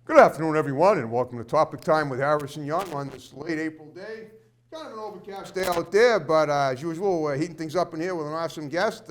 Good afternoon, everyone, and welcome to Topic Time with Harrison Young on this late April day. Kind of an overcast day out there, but as usual, we're heating things up in here with an awesome guest.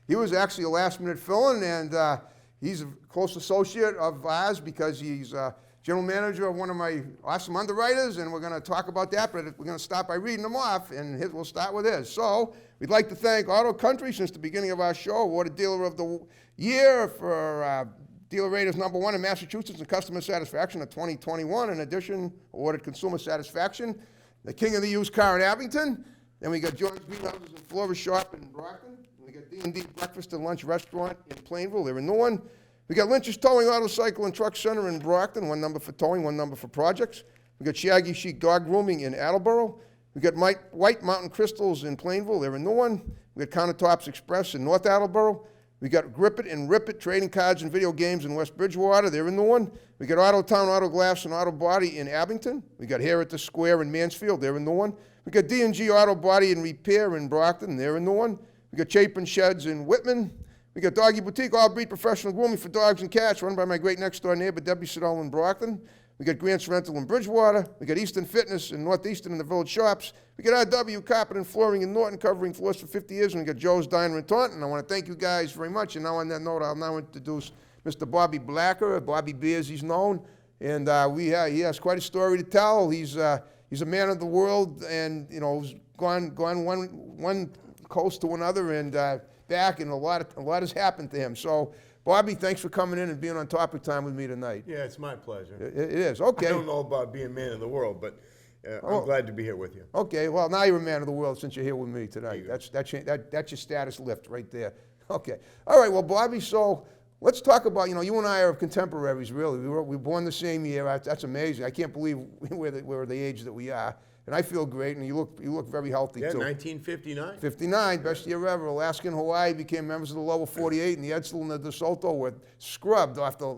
He was actually a last-minute fill-in, and he's a close associate of ours because he's general manager of one of my awesome underwriters, and we're going to talk about that, but we're going to start by reading them off, and we'll start with his. So, we'd like to thank Auto Country since the beginning of our show, awarded Dealer of the Year for Dealer Raters #1 in Massachusetts and Customer Satisfaction of 2021. In addition, awarded Consumer Satisfaction, the King of the Used Car in Abington. Then we got John's Greenhouses and Florist Shop in Brockton. We got D&D Breakfast and Lunch Restaurant in Plainville. They're in Newark. We got Lynch's Towing Auto Cycle and Truck Center in Brockton. One number for towing, one number for projects. We got Shaggy Chic Dog Grooming in Attleboro. We got White Mountain Crystals in Plainville. They're in Newark. We got Countertops Express in North Attleboro. We got Grip It and Rip It Trading Cards and Video Games in West Bridgewater. They're in Newark. We got Auto Town Auto Glass and Auto Body in Abington. We got Here at the Square in Mansfield. They're in Newark. We got D&G Auto Body and Repair in Brockton. They're in Newark. We got Chapin Sheds in Whitman. We got Doggy Boutique, all breed professional grooming for dogs and cats, run by my great next door neighbor, Debbie Siddall in Brockton. We got Grant's Rental in Bridgewater. We got Easton Fitness in Northeastern in the Village Shops. We got RW Carpet and Flooring in Norton, covering floors for 50 years. And we got Joe's Diner in Taunton. I want to thank you guys very much. And now on that note, I'll now introduce Mr. Bobby Blacker, Bobby B as he's known. And he has quite a story to tell. He's a man of the world, and he's gone one coast to another and back, and a lot has happened to him. So, Bobby, thanks for coming in and being on Topic Time with me tonight. Yeah, it's my pleasure. It is, okay. I don't know about being man of the world, but I'm glad to be here with you. Okay, well, now you're a man of the world since you're here with me tonight. That's your status lift right there. Okay. All right, well, Bobby, so let's talk about, you and I are contemporaries, really. We were born the same year. That's amazing. I can't believe we're the age that we are. And I feel great, and you look very healthy, yeah, too. 1959. 59, best year ever. Alaska and Hawaii became members of the Lower 48, and the Edsel and the DeSoto were scrubbed off the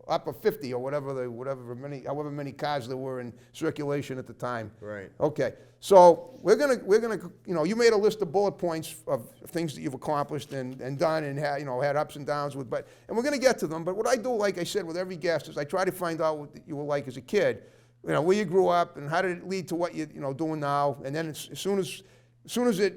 upper 50 or however many cars there were in circulation at the time. Right. Okay, so we're gonna you made a list of bullet points of things that you've accomplished and done and had ups and downs with, and we're gonna get to them. But what I do, like I said, with every guest is I try to find out what you were like as a kid. Where you grew up and how did it lead to what you're doing now, and then as soon as it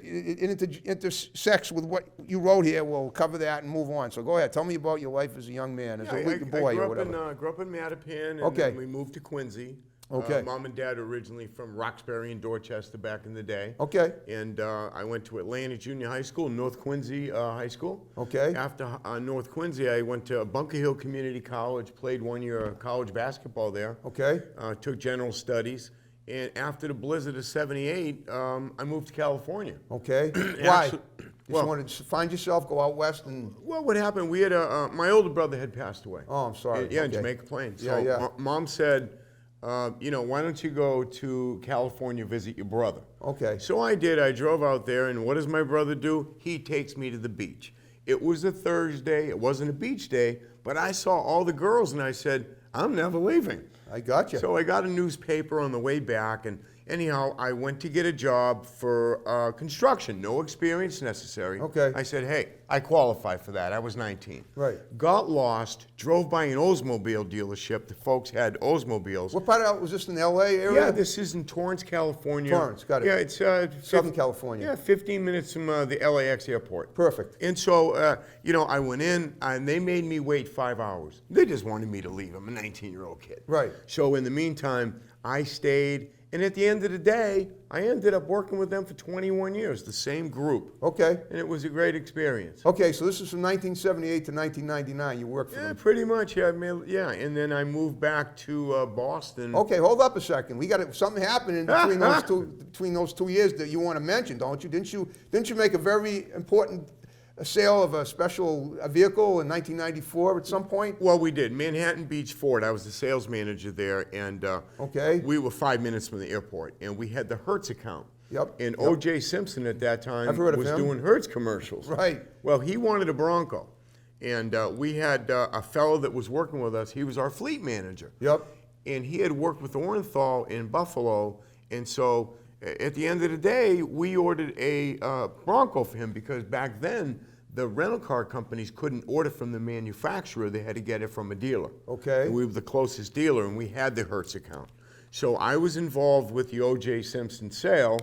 intersects with what you wrote here, we'll cover that and move on. So go ahead, tell me about your life as a young man, as a boy or whatever. I grew up in Mattapan, and then we moved to Quincy. Okay. Mom and Dad originally from Roxbury and Dorchester back in the day. Okay. And I went to Atlanta Junior High School, North Quincy High School. Okay. After North Quincy, I went to Bunker Hill Community College, played 1 year of college basketball there. Okay. Took general studies. And after the blizzard of '78, I moved to California. Okay. Why? Just wanted to find yourself, go out west, and... Well, what happened, we had my older brother had passed away. Oh, I'm sorry. Yeah, in Jamaica Plains. Yeah, yeah. Mom said, why don't you go to California, visit your brother? Okay. So I did. I drove out there, and what does my brother do? He takes me to the beach. It was a Thursday. It wasn't a beach day, but I saw all the girls, and I said, I'm never leaving. I got you. So I got a newspaper on the way back, and anyhow, I went to get a job for construction. No experience necessary. Okay. I said, hey, I qualify for that. I was 19. Right. Got lost, drove by an Oldsmobile dealership. The folks had Oldsmobiles. What part of was this in the L.A. area? Yeah, this is in Torrance, California. Torrance, got it. Yeah, it's Southern California. Yeah, 15 minutes from the LAX airport. Perfect. And so, I went in, and they made me wait 5 hours. They just wanted me to leave. I'm a 19-year-old kid. Right. So in the meantime, I stayed, and at the end of the day, I ended up working with them for 21 years, the same group. Okay. And it was a great experience. Okay, so this is from 1978 to 1999. You worked for them. Pretty much. Yeah, and then I moved back to Boston. Okay, hold up a second. We got something happened in between those 2 years that you want to mention, don't you? Didn't you make a very important sale of a special vehicle in 1994 at some point? Well, we did. Manhattan Beach Ford. I was the sales manager there, and we were 5 minutes from the airport, and we had the Hertz account. Yep. And O.J. Simpson at that time was him. doing Hertz commercials. Right. Well, he wanted a Bronco, and we had a fellow that was working with us. He was our fleet manager. Yep. And he had worked with Orenthal in Buffalo, and so at the end of the day, we ordered a Bronco for him because back then the rental car companies couldn't order from the manufacturer. They had to get it from a dealer. Okay. And we were the closest dealer, and we had the Hertz account. So I was involved with the O.J. Simpson sale,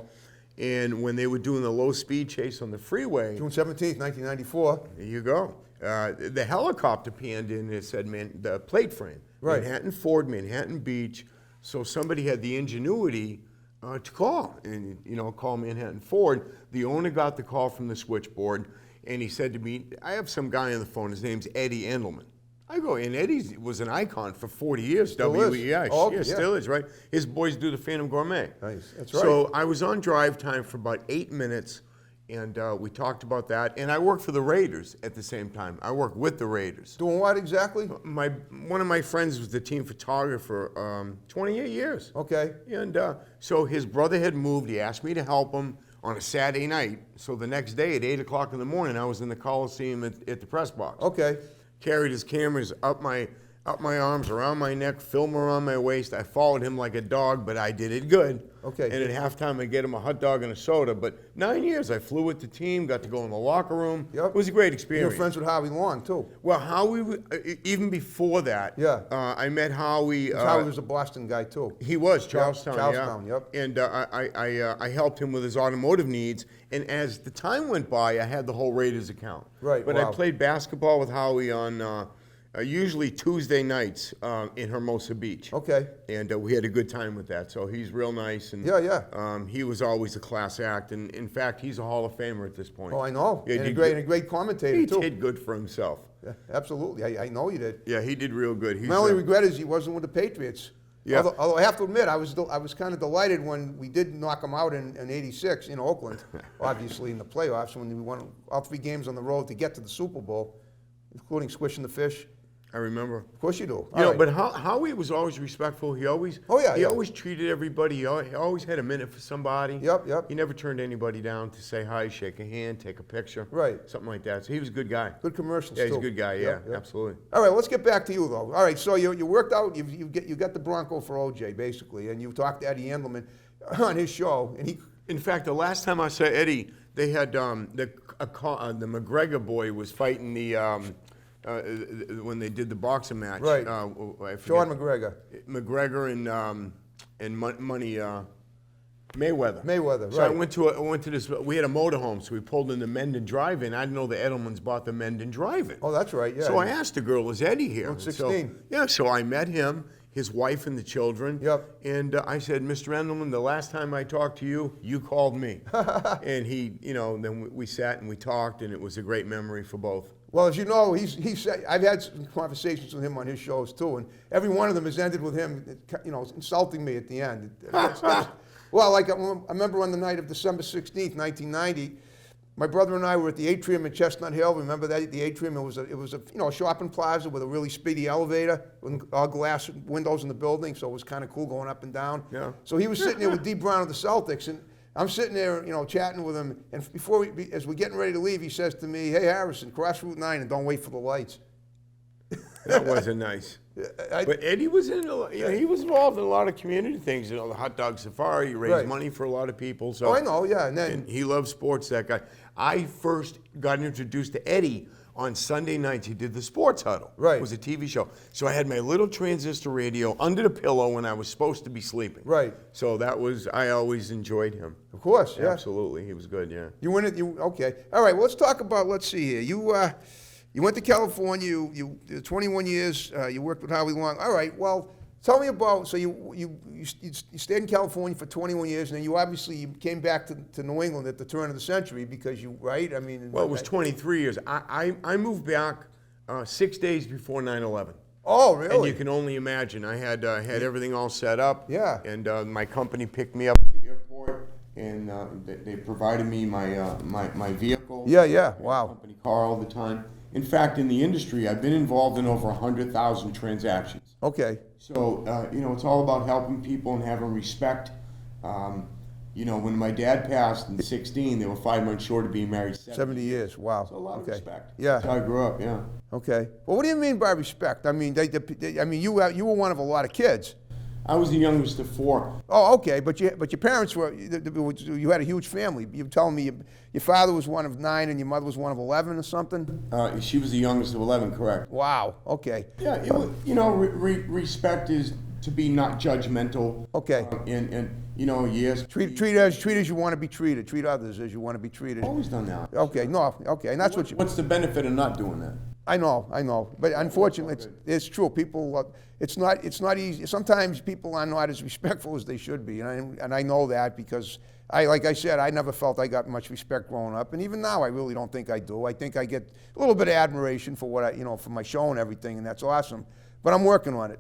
and when they were doing the low-speed chase on the freeway, June 17th, 1994. there you go. The helicopter panned in and it said, man, the plate frame. Right. Manhattan Ford, Manhattan Beach. So somebody had the ingenuity to call and, call Manhattan Ford. The owner got the call from the switchboard and he said to me, I have some guy on the phone. His name's Eddie Endelman. I go, and Eddie was an icon for 40 years. Still is. WEI. Oh, Yeah, yeah. still is, right? His boys do the Phantom Gourmet. Nice. That's right. So I was on drive time for about 8 minutes, and we talked about that. And I worked for the Raiders at the same time. I worked with the Raiders. Doing what exactly? One of my friends was the team photographer 28 years. Okay. And so his brother had moved. He asked me to help him on a Saturday night. So the next day at 8 o'clock in the morning, I was in the Coliseum at the press box. Okay. Carried his cameras up my arms, around my neck, film around my waist. I followed him like a dog, but I did it good. Okay. And at halftime, I get him a hot dog and a soda. But 9 years, I flew with the team, got to go in the locker room. Yep. It was a great You're experience. friends with Howie Long, too. Well, Howie, even before that, Yeah. I met Howie. Howie was a Boston guy, too. He was Charlestown, Charlestown, yeah. yep. And I helped him with his automotive needs. And as the time went by, I had the whole Raiders account. Right, But wow. I played basketball with Howie on usually Tuesday nights in Hermosa Beach. Okay. And we had a good time with that. So he's real nice. And Yeah. he was always a class act. And in fact, he's a Hall of Famer at this point. Oh, I know. Yeah, and, he a great commentator, He too. did good for himself. Yeah, absolutely. I know you did. Yeah, he did real good. My only regret is he wasn't with the Patriots. Yeah. Although I have to admit, I was kind of delighted when we did knock them out in '86 in Oakland, obviously in the playoffs, when we won all 3 games on the road to get to the Super Bowl, including squishing the fish. I remember. Of course you do. You know, but Howie was always respectful. He always, he always treated everybody. He always had a minute for somebody. Yep. He never turned anybody down to say hi, shake a hand, take a picture. Right. Something like that. So he was a good guy. Good commercials, Yeah, he's too. a good guy. Yep, Yeah, absolutely. All right, let's get back to you, though. All right, so you worked out, you got the Bronco for OJ, basically, and you talked to Eddie Endelman on his show, and he... In fact, the last time I saw Eddie, they had the McGregor boy was fighting when they did the boxing match. Right. I forget. Sean McGregor. McGregor and Money Mayweather. Mayweather, So I right. went to this. We had a motorhome, so we pulled in the Menden Drive-In. I didn't know the Edelmans bought the Menden Drive-In. Oh, that's right, yeah. So I asked the girl, "Is Eddie here?" Route So- 16. So I met him, his wife, and the children. Yep. And I said, "Mr. Endelman, the last time I talked to you, you called me." And he, then we sat and we talked, and it was a great memory for both. Well, as you know, he's I've had some conversations with him on his shows, too, and every one of them has ended with him, insulting me at the end. Well, like I remember on the night of December 16th, 1990, my brother and I were at the Atrium in Chestnut Hill. Remember that? The Atrium, it was a shopping plaza with a really speedy elevator, with all glass windows in the building, so it was kind of cool going up and down. Yeah. So he was sitting there with Dee Brown of the Celtics, and I'm sitting there, chatting with him, and as we're getting ready to leave, he says to me, "Hey, Harrison, cross Route 9 and don't wait for the lights." That wasn't nice. But Eddie was he was involved in a lot of community things. The hot dog safari, he raised Right. money for a lot of people. So Oh, I know, yeah, and then he loved sports. That guy. I first got introduced to Eddie on Sunday nights. He did the Sports Huddle. Right. It was a TV show. So I had my little transistor radio under the pillow when I was supposed to be sleeping. Right. So I always enjoyed him. of course, yeah. Absolutely, he was good. Yeah. You win it. Okay. All right. Well, let's talk about. Let's see here. You went to California. You 21 years. You worked with Howie Long. All right. Well, tell me about. So you stayed in California for 21 years, and then you came back to New England at the turn of the century because right. I mean. Well, it was 23 years. I moved back 6 days before 9/11. Oh, really? And you can only imagine. I had everything all set up. Yeah. And my company picked me up at the airport, and they provided me my vehicle. Yeah. Wow. Company car all the time. In fact, in the industry, I've been involved in over 100,000 transactions. Okay. So it's all about helping people and having respect. When my dad passed in '16, they were 5 months short of being married 70 years. Wow. So a lot of Okay. respect. Yeah. That's how I grew up. Yeah. Okay. Well, what do you mean by respect? I mean, you were one of a lot of kids. I was the youngest of 4. Oh, okay, but your parents were, you had a huge family. You were telling me your father was one of 9 and your mother was one of 11 or something? She was the youngest of 11, correct? Wow, okay. Yeah, it was, respect is to be not judgmental. Okay. And yes. Treat as you want to be treated. Treat others as you want to be treated. Always done that. Okay, no, okay, and that's what you. What's the benefit of not doing that? I know, but unfortunately, it's true. People, it's not easy. Sometimes people are not as respectful as they should be, and I know that because like I said, I never felt I got much respect growing up, and even now, I really don't think I do. I think I get a little bit of admiration for what for my show and everything, and that's awesome. But I'm working on it,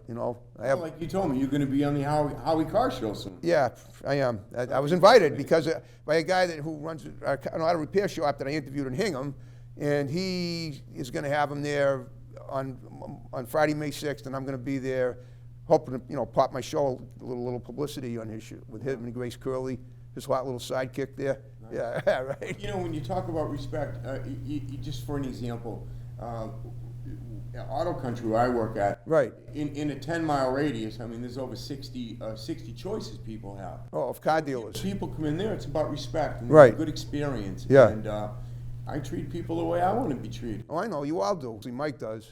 I have. Like you told me, you're going to be on the Howie Carr show soon. Yeah, I am. I was invited because by a guy who runs an auto repair shop that I interviewed in Hingham, and he is going to have him there on Friday, May 6th, and I'm going to be there, hoping to pop my show, a little publicity on his show with him and Grace Curley, his hot little sidekick there. Nice. Yeah, right. When you talk about respect, just for an example, Auto Country where I work at, right, in a 10-mile radius, there's over 60 choices people have. Oh, of car dealers. People come in there, it's about respect and right. Good experience. Yeah. And I treat people the way I want to be treated. Oh, I know, you all do. See, Mike does,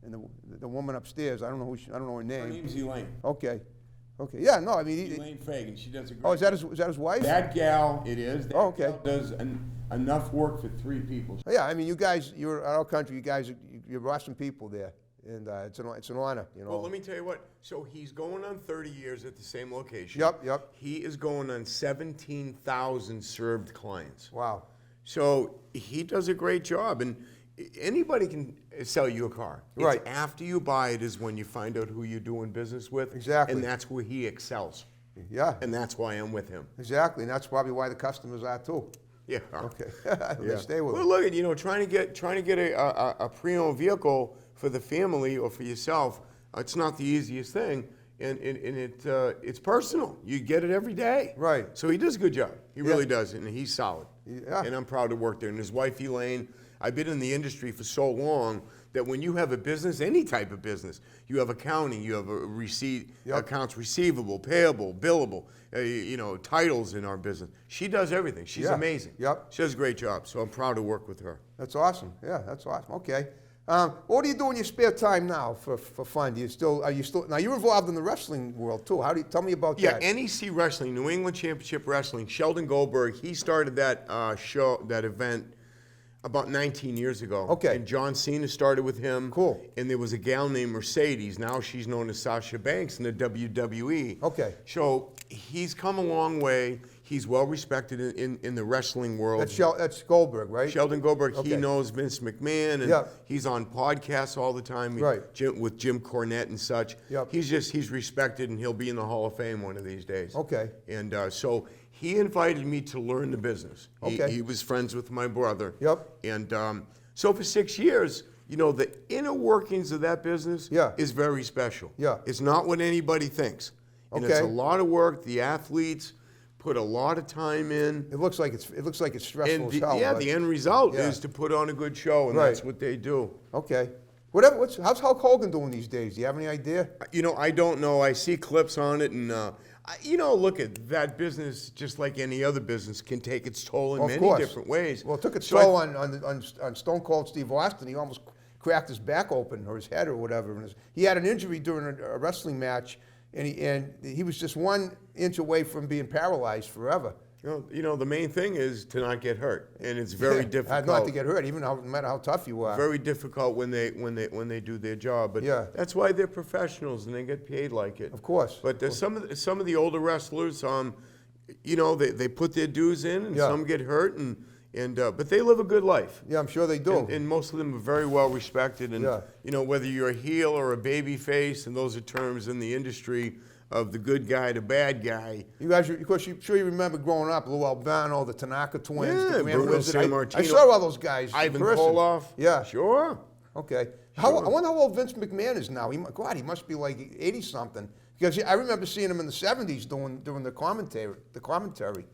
and the woman upstairs, I don't know her name. Her name's Elaine. Okay, yeah, no, Elaine Fagan, she does a great. Oh, is that his wife? That gal, it is. That okay. Gal does enough work for 3 people. Yeah, you guys, you're at our country. You guys, you're awesome people there, and it's an honor. Well, let me tell you what. So he's going on 30 years at the same location. Yep. He is going on 17,000 served clients. Wow. So he does a great job, and anybody can sell you a car. Right. It's after you buy it is when you find out who you're doing business with. Exactly. And that's where he excels. Yeah. And that's why I'm with him. Exactly, and that's probably why the customers are too. Yeah. Okay. They stay with Well, look at trying to get a pre-owned vehicle for the family or for yourself. It's not the easiest thing, and it's personal. You get it every day. Right. So he does a good job. He really does, and he's solid. Yeah. And I'm proud to work there. And his wife Elaine. I've been in the industry for so long that when you have a business, any type of business, you have accounting, you have accounts receivable, payable, billable, titles in our business. She does everything. She's amazing. Yep. She does a great job. So I'm proud to work with her. That's awesome. Yeah, that's awesome. Okay. What do you do in your spare time now for fun? Are you still now you're involved in the wrestling world too? Tell me about that? Yeah, NEC Wrestling, New England Championship Wrestling. Sheldon Goldberg, he started that that event about 19 years ago. Okay. And John Cena started with him. Cool. And there was a gal named Mercedes. Now she's known as Sasha Banks in the WWE. Okay. So he's come a long way. He's well respected in the wrestling world. That's Goldberg, right? Sheldon Goldberg, Okay. he knows Vince McMahon, and he's on podcasts all the time with Jim Cornette and such. Yep. He's respected, and he'll be in the Hall of Fame one of these days. Okay. And so he invited me to learn the business. Okay. He was friends with my brother. Yep. And so for 6 years, the inner workings of that business is very special. Yeah. It's not what anybody thinks. And it's a lot of work. The athletes put a lot of time in. It looks like it's stressful And as hell. the end result is to put on a good show, and that's what they do. Okay. How's Hulk Hogan doing these days? Do you have any idea? I don't know. I see clips on it, and look at that business. Just like any other business, can take its toll in many different ways. Well, it took its toll on Stone Cold Steve Austin. He almost cracked his back open or his head or whatever. He had an injury during a wrestling match, and he was just 1 inch away from being paralyzed forever. The main thing is to not get hurt, and it's very difficult. Not to get hurt, no matter how tough you are. Very difficult when they do their job, but that's why they're professionals and they get paid like it. Of course. But there's some of the older wrestlers, they put their dues in, and some get hurt, but they live a good life. Yeah, I'm sure they do. And most of them are very well respected, and whether you're a heel or a baby face, and those are terms in the industry of the good guy to bad guy. You guys, of course, sure you remember growing up, Lou Albano, the Tanaka twins, the Grand Bruno Wizard. Sammartino. I saw all those guys. Ivan in person. Koloff. Yeah. Sure. Okay. I wonder how old Vince McMahon is now. He must be like 80-something. Because I remember seeing him in the 70s doing the commentary.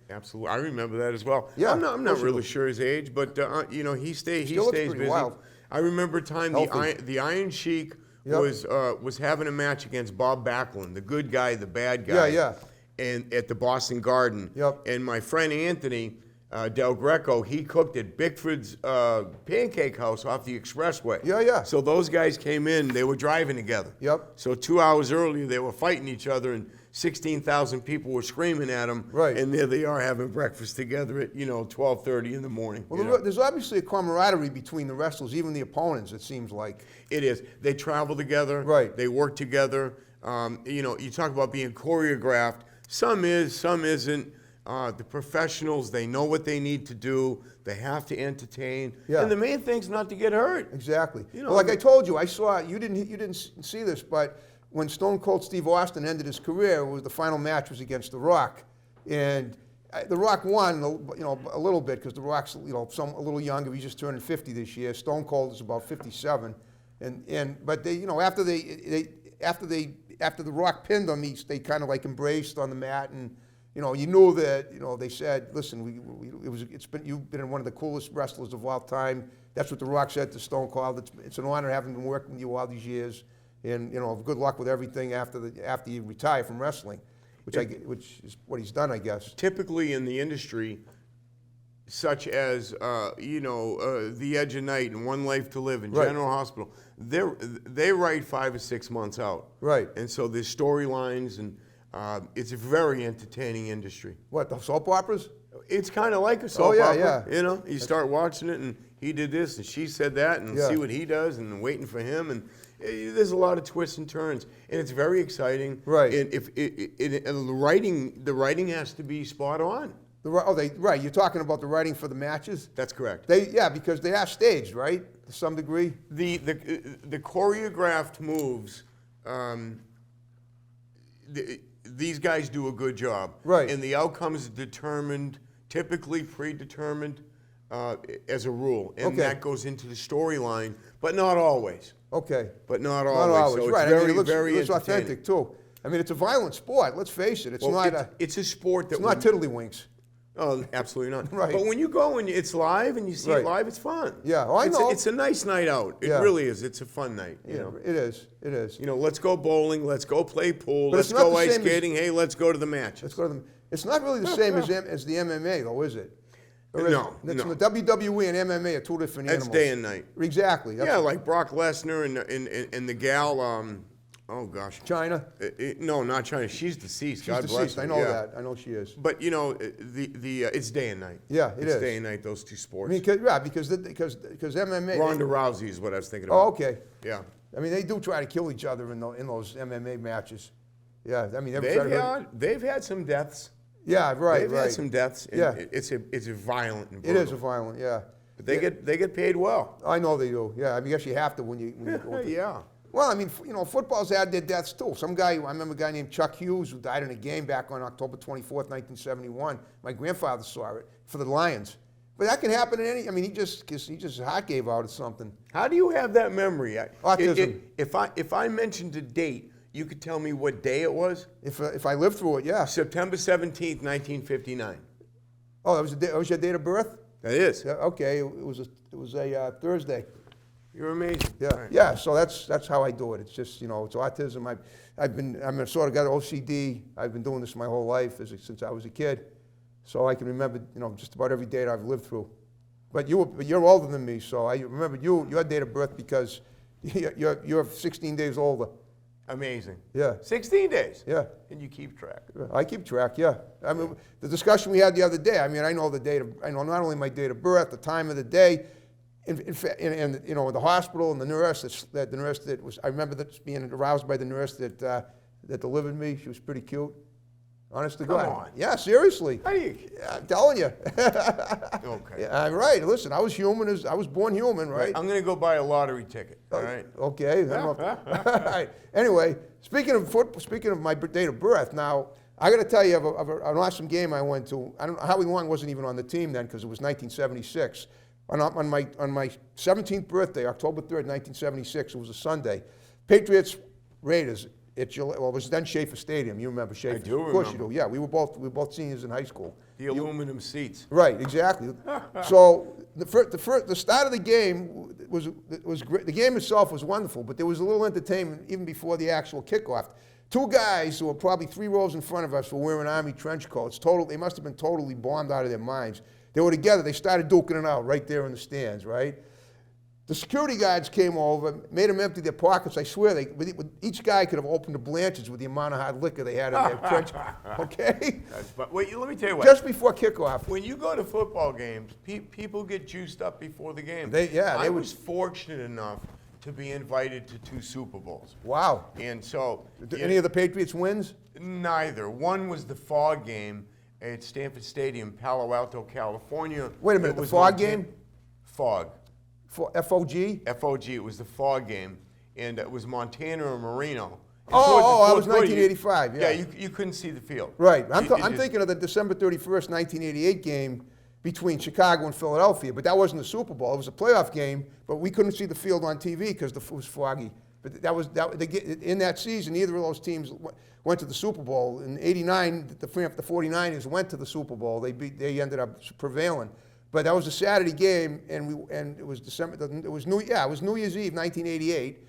Absolutely. I remember that as well. Yeah. I'm not really sure his age, but he stays Still looks busy. pretty wild. I remember a time Healthy. the Iron Sheik Yep. was having a match against Bob Backlund, the good guy, the bad guy. Yeah. And at the Boston Garden. Yep. And my friend Anthony Del Greco, he cooked at Bickford's Pancake House off the expressway. Yeah. So those guys came in, they were driving together. Yep. So 2 hours earlier, they were fighting each other, and 16,000 people were screaming at them. Right. And there they are having breakfast together at 12:30 in the morning. Well, there's obviously a camaraderie between the wrestlers, even the opponents, it seems like. It is. They travel together. Right. They work together. You talk about being choreographed. Some is, some isn't. The professionals, they know what they need to do. They have to entertain. Yeah. And the main thing's not to get hurt. Exactly. You know, Well, like I told you, I saw, you didn't see this, but when Stone Cold Steve Austin ended his career, the final match was against The Rock. And The Rock won, a little bit, because The Rock's, a little younger. He's just turning 50 this year. Stone Cold is about 57. But they, after The Rock pinned him, they kind of like embraced on the mat, and you knew that, they said, listen, you've been one of the coolest wrestlers of all time. That's what The Rock said to Stone Cold. It's an honor having been working with you all these years, and good luck with everything after you retire from wrestling, which is what he's done, I guess. Typically in the industry, such as The Edge of Night and One Life to Live and Right. General Hospital, they write 5 or 6 months out. Right. And so there's storylines, and it's a very entertaining industry. What, the soap operas? It's kind of like a soap yeah, opera. yeah. You start watching it, and he did this, and she said that, and Yeah. see what he does, and waiting for him, and there's a lot of twists and turns, and it's very exciting. Right. And the writing has to be spot on. Right, you're talking about the writing for the matches? That's correct. Because they are staged, right, to some degree? The choreographed moves, these guys do a good job. Right. And the outcome is determined, typically predetermined, as a rule. And Okay. that goes into the storyline, but not always. Okay. But not always. Not always, So it's right. very, it looks, very it looks entertaining. authentic, too. I mean, it's a violent sport, let's face it. It's Well, not it's a sport that it's not tiddlywinks. Oh, absolutely not. Right. But when you go and it's live and you see Right. it live, it's fun. Yeah, oh, I it's know. it's a nice night out. It Yeah. really is. It's a fun night. You Yeah, know. it is. Let's go bowling. Let's go play pool. But Let's it's not go the ice same as- skating. Hey, let's go to the matches. Let's go to it's not really the same as the MMA, though, is it? Or is No, it? It's no. The WWE and MMA are two different That's animals. day and night. Exactly. Yeah, like Brock Lesnar and the gal. Oh gosh. China. No, not China. She's deceased. She's God bless deceased. her. I know Yeah. that. I know she is. But it's day and night. Yeah, it it's is. day and night. Those two sports. I mean, because MMA. Ronda Rousey is what I was thinking about. Oh, okay. Yeah. I mean, they do try to kill each other in those MMA matches. Yeah, I mean, They've had some deaths. Yeah, right, They've right. had some deaths. And Yeah. it's a violent. And It is a brutal. violent, yeah. But they get paid well. I know they do. Yeah, I guess you have to when you go into- Yeah. Well, I mean, football's had their deaths too. I remember a guy named Chuck Hughes who died in a game back on October 24th, 1971. My grandfather saw it for the Lions. But that can happen his heart gave out or something. How do you have that memory? Autism. If I mentioned a date, you could tell me what day it was? If I lived through it, yeah. September 17th, 1959. Oh, that was your date of birth? That is. Yeah, okay, it was a Thursday. You're amazing. Yeah, All right. yeah. So that's how I do it. It's just it's autism. I'm sort of got OCD. I've been doing this my whole life since I was a kid, so I can remember just about every date I've lived through. But you're older than me, so I remember your date of birth because you're 16 days older. Amazing. Yeah. 16 days. Yeah. And you keep track. I keep track. Yeah. I mean, the discussion we had the other day. I mean, I know not only my date of birth, the time of the day. In fact, the hospital and the nurse that was, I remember that being aroused by the nurse that delivered me. She was pretty cute. Honest to God. Come on. Yeah, seriously. How do you? Yeah, I'm telling you. Okay. Yeah, I'm right. Listen, I was born human, right? I'm going to go buy a lottery ticket. All right. Okay. All right. Anyway, speaking of my date of birth, now I got to tell you of an awesome game I went to. I don't know, Howie Long wasn't even on the team then because it was 1976. On my 17th birthday, October 3rd, 1976, it was a Sunday. Patriots Raiders Well, it was then Schaefer Stadium. You remember Schaefer? do Of course you remember. do. Yeah, we were both seniors in high school. The aluminum seats. Right, exactly. So the start of the game was great. The game itself was wonderful, but there was a little entertainment even before the actual kickoff. Two guys who were probably 3 rows in front of us were wearing Army trench coats. They must have been totally bombed out of their minds. They were together. They started duking it out right there in the stands, right? The security guards came over, made them empty their pockets. I swear, each guy could have opened a Blanchard's with the amount of hard liquor they had in their trench. Okay? But wait, let me tell you what. Just before kickoff. When you go to football games, people get juiced up before the game. They I would- was fortunate enough to be invited to 2 Super Bowls. Wow. And so, Did any of the Patriots wins? neither. One was the Fog game at Stanford Stadium, Palo Alto, California. Wait a minute, It the was Fog Montana- game? Fog. For FOG? FOG. It was the Fog game, and it was Montana and Marino. And Oh, towards the that fourth was quarter, 1985, yeah. you couldn't see the field. Right. I'm It just- thinking of the December 31st, 1988 game between Chicago and Philadelphia, but that wasn't the Super Bowl. It was a playoff game, but we couldn't see the field on TV because it was foggy. But in that season, neither of those teams went to the Super Bowl. In '89, the 49ers went to the Super Bowl. They ended up prevailing. But that was a Saturday game, and it was It was New Year's Eve, 1988.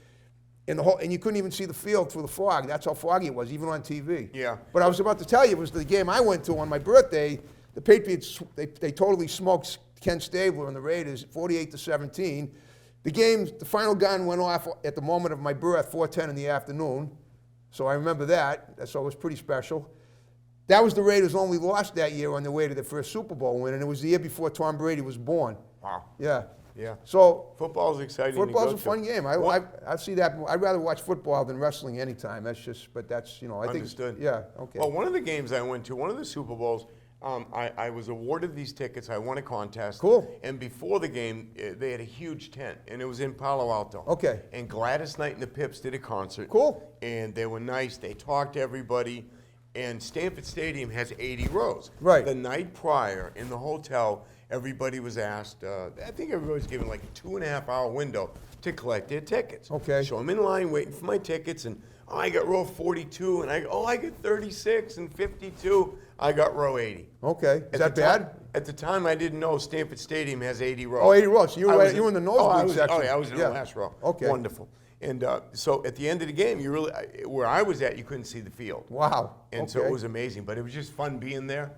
And you couldn't even see the field through the fog. That's how foggy it was, even on TV. Yeah. But I was about to tell you, it was the game I went to on my birthday. The Patriots, they totally smoked Ken Stabler and the Raiders, 48-17. The final gun went off at the moment of my birth, 4:10 in the afternoon. So I remember that. So it was pretty special. That was the Raiders' only loss that year on their way to their first Super Bowl win, and it was the year before Tom Brady was born. Wow. Yeah. Yeah. So Football's exciting. football's to a go fun to. game. I see that. I'd rather watch football than wrestling anytime. That's just, but that's, I think. Understood. Yeah, okay. Well, one of the games I went to, one of the Super Bowls, I was awarded these tickets. I won a contest. Cool. And before the game, they had a huge tent, and it was in Palo Alto. Okay. And Gladys Knight and the Pips did a concert. Cool. And they were nice. They talked to everybody. And Stanford Stadium has 80 rows. Right. The night prior in the hotel, everybody was asked, I think everybody was given like a 2.5-hour window to collect their tickets. Okay. So I'm in line waiting for my tickets, and I got row 42, and I get 36 and 52. I got row 80. Okay. Is At that the bad? time- at the time, I didn't know Stanford Stadium has 80 rows. Oh, 80 rows. So you I were was in the I nosebleed was- section. Oh, yeah, I was in Yeah. the last row. Okay. Wonderful. And so at the end of the game, where I was at, you couldn't see the field. Wow. And so okay. it was amazing, but it was just fun being there.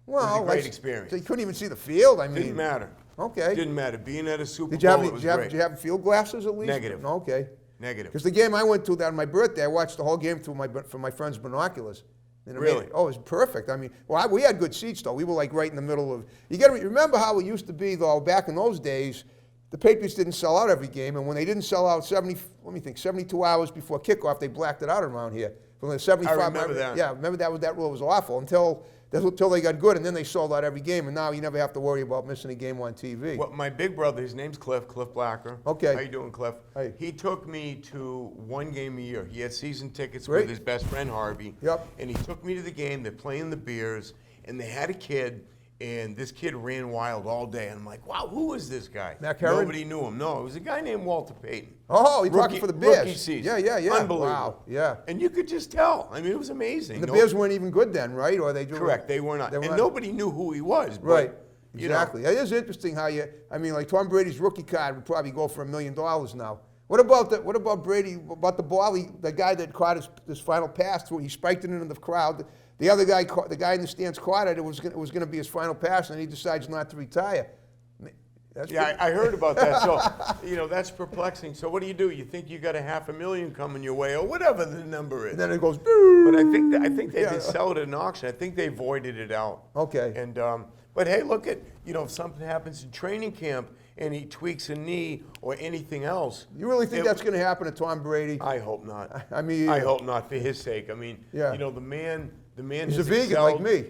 Well, it was a great that's- experience. So you couldn't even see the field. I mean, Didn't matter. Okay. Didn't matter. Being at a Super Did you Bowl, have it was did great. you have field glasses at least? Negative. No, okay. Negative. Because the game I went to that on my birthday, I watched the whole game through from my friend's binoculars. And it Really? it was perfect. I mean, we had good seats though. We were like right in the middle of. You got to remember how it used to be though. Back in those days, the Patriots didn't sell out every game, and when they didn't sell out 72 hours before kickoff, they blacked it out around here. From the 75. I remember that. Yeah, remember that rule was awful until they got good, and then they sold out every game, and now you never have to worry about missing a game on TV. Well, my big brother, his name's Cliff Blacker. Okay. How you doing, Cliff? Hey. He took me to one game a year. He had season tickets Great. with his best friend Harvey. Yep. And he took me to the game. They're playing the Bears, and they had a kid, and this kid ran wild all day. And I'm like, wow, who is this guy? Mac Herron? Nobody knew him. No, it was a guy named Walter Payton. Oh, you're talking Rookie- for the Bears. Rookie season. Yeah. Unbelievable. Wow. Yeah. And you could just tell. I mean, it was amazing. And the No- Bears weren't even good then, right? Or they do. Correct. They were not. They were and not. nobody knew who he was. But, Right. you know, Exactly. It is interesting how like Tom Brady's rookie card would probably go for $1 million now. What about Brady? About the ball? The guy that caught his final pass through, he spiked it into the crowd. The other guy, the guy in the stands, caught it. It was going to be his final pass, and he decides not to retire. That's Yeah, pretty- I heard about that. So, that's perplexing. So what do? You think you got a $500,000 coming your way, or whatever the number is? And then it goes. But I think they Yeah. did sell it at an auction. I think they voided it out. Okay. And but hey, look at if something happens in training camp and he tweaks a knee or anything else. You really think that's going to happen to Tom Brady? I hope not. I mean, I hope not for his sake. I mean, Yeah. the man He's a has vegan like excelled. me.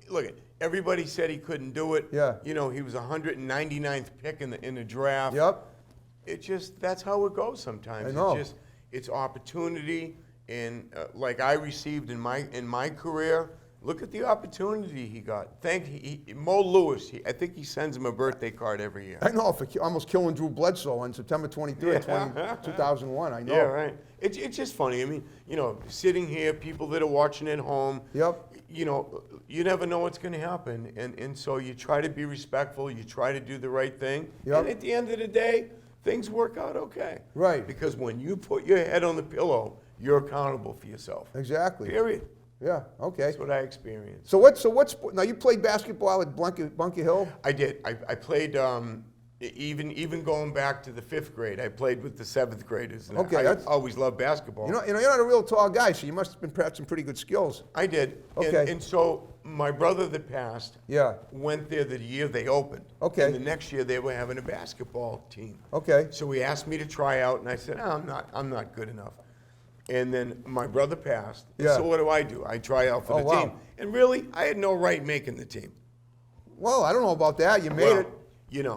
Look at everybody said he couldn't do it. Yeah. He was 199th pick in the draft. Yep. That's how it goes sometimes. I know. It's opportunity, and like I received in my career, Look at the opportunity he got. Mo Lewis, I think he sends him a birthday card every year. I know, for almost killing Drew Bledsoe on September 23rd, Yeah. 2001. I know. Yeah, right. It's just funny. I mean, sitting here, people that are watching at home. Yep. You never know what's going to happen, and so you try to be respectful. You try to do the right thing, Yep. and at the end of the day, things work out okay. Right. Because when you put your head on the pillow, you're accountable for yourself. Exactly. Period. Yeah, okay. That's what I experienced. So what's, now you played basketball at Bunker Hill? I did. I played. Even going back to the 5th grade, I played with the 7th graders. And Okay, I that's- always loved basketball. You're not a real tall guy, so you must have had some pretty good skills. I did. Okay. And so my brother that passed Yeah. went there the year they opened. Okay. And the next year they were having a basketball team. Okay. So he asked me to try out, and I said, I'm not good enough. And then my brother passed. Yeah. So what do? I try out for Oh, the wow. team. And really, I had no right making the team. Well, I don't know about that. You made it.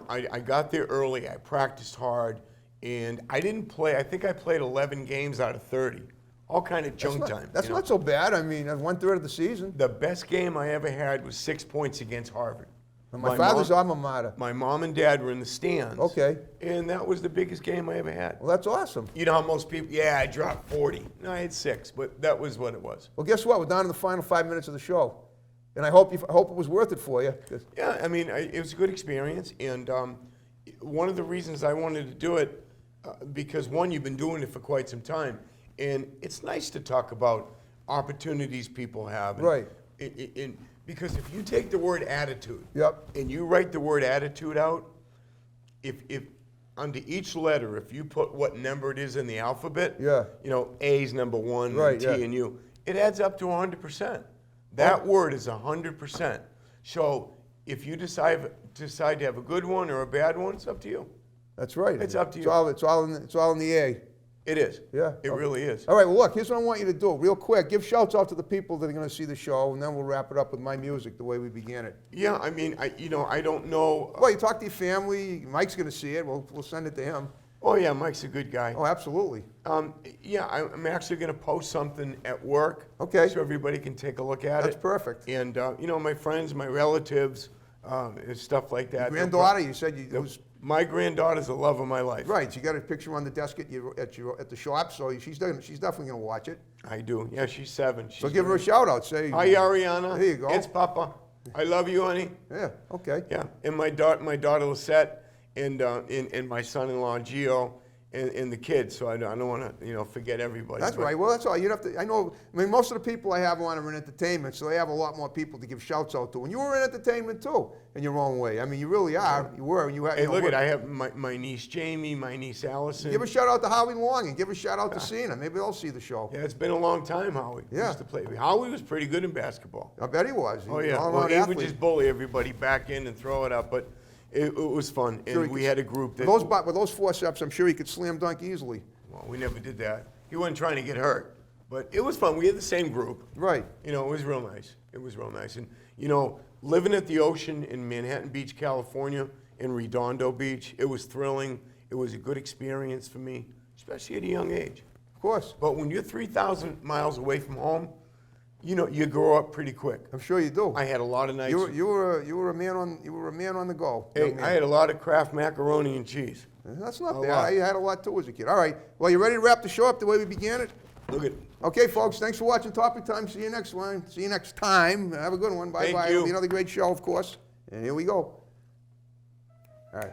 I got there early. I practiced hard, and I didn't play. I think I played 11 games out of 30, all kind of junk time. That's not so bad. I mean, that's 1/3 of the season. The best game I ever had was 6 points against Harvard. My father's alma mater. My mom and dad were in the stands. Okay. And that was the biggest game I ever had. Well, that's awesome. You know how most people, I dropped 40. No, I had 6, but that was what it was. Well, guess what? We're down to the final 5 minutes of the show, and I hope it was worth it for you. 'Cause- Yeah, I mean, it was a good experience, and one of the reasons I wanted to do it, because one, you've been doing it for quite some time, and it's nice to talk about opportunities people have. And, Right. Because if you take the word attitude, Yep. and you write the word attitude out, if under each letter, if you put what number it is in the alphabet, Yeah. A's number 1, Right, and T yeah. and U, it adds up to 100%. That word is 100%. So if you decide to have a good one or a bad one, it's up to you. That's right. It's up to you. It's all in the A. It is. Yeah. It really is. All right, well, look, here's what I want you to do. Real quick, give shouts out to the people that are going to see the show, and then we'll wrap it up with my music the way we began it. Yeah, I mean, I don't know. Well, you talk to your family. Mike's going to see it. We'll send it to him. Oh, yeah, Mike's a good guy. Oh, absolutely. Yeah, I'm actually going to post something at work. Okay. So everybody can take a look at it. That's perfect. And, my friends, my relatives, and stuff like that. Granddaughter, you said it was My granddaughter's the love of my life. right. You got a picture on the desk at the shop, so she's definitely going to watch it. I do. Yeah, she's 7. So give her a shout out. Say Hi, Ariana. There you go. It's Papa. I love you, honey. Yeah. Okay. Yeah, and my daughter Lisette, and my son-in-law Gio, and the kids. So I don't want to forget everybody. That's but- right. Well, that's all. You have to. I know. I mean, most of the people I have on are in entertainment, so they have a lot more people to give shouts out to. And you were in entertainment too, in your own way. I mean, you really are. You were. You had. Hey, you know, look we're- I have my niece Jamie, my niece Allison. Give a shout out to Howie Long and give a shout out to Cena. Maybe they'll see the show. Yeah, it's been a long time, Howie. Yeah. Used to play. Howie was pretty good in basketball. I bet he was. Oh He was yeah. an all-around Well, he athlete. would just bully everybody back in and throw it up, but it was fun. And Sure he we could- had a group that. With those forceps, I'm sure he could slam dunk easily. Well, we never did that. He wasn't trying to get hurt, but it was fun. We had the same group. Right. It was real nice. It was real nice. And, living at the ocean in Manhattan Beach, California, in Redondo Beach, it was thrilling. It was a good experience for me, especially at a young age. Of course. But when you're 3,000 miles away from home, you grow up pretty quick. I'm sure you do. I had a lot of nights. You were a man on the go. Hey, young man. I had a lot of Kraft macaroni and cheese. That's not a bad. lot. I had a lot too as a kid. All right. Well, you ready to wrap the show up the way we began it? Look at. Okay, folks. Thanks for watching Topic Time. See you next one. See you next time. Have a good one. Bye Thank bye. you. It'll be another great show, of course. And here we go. All right.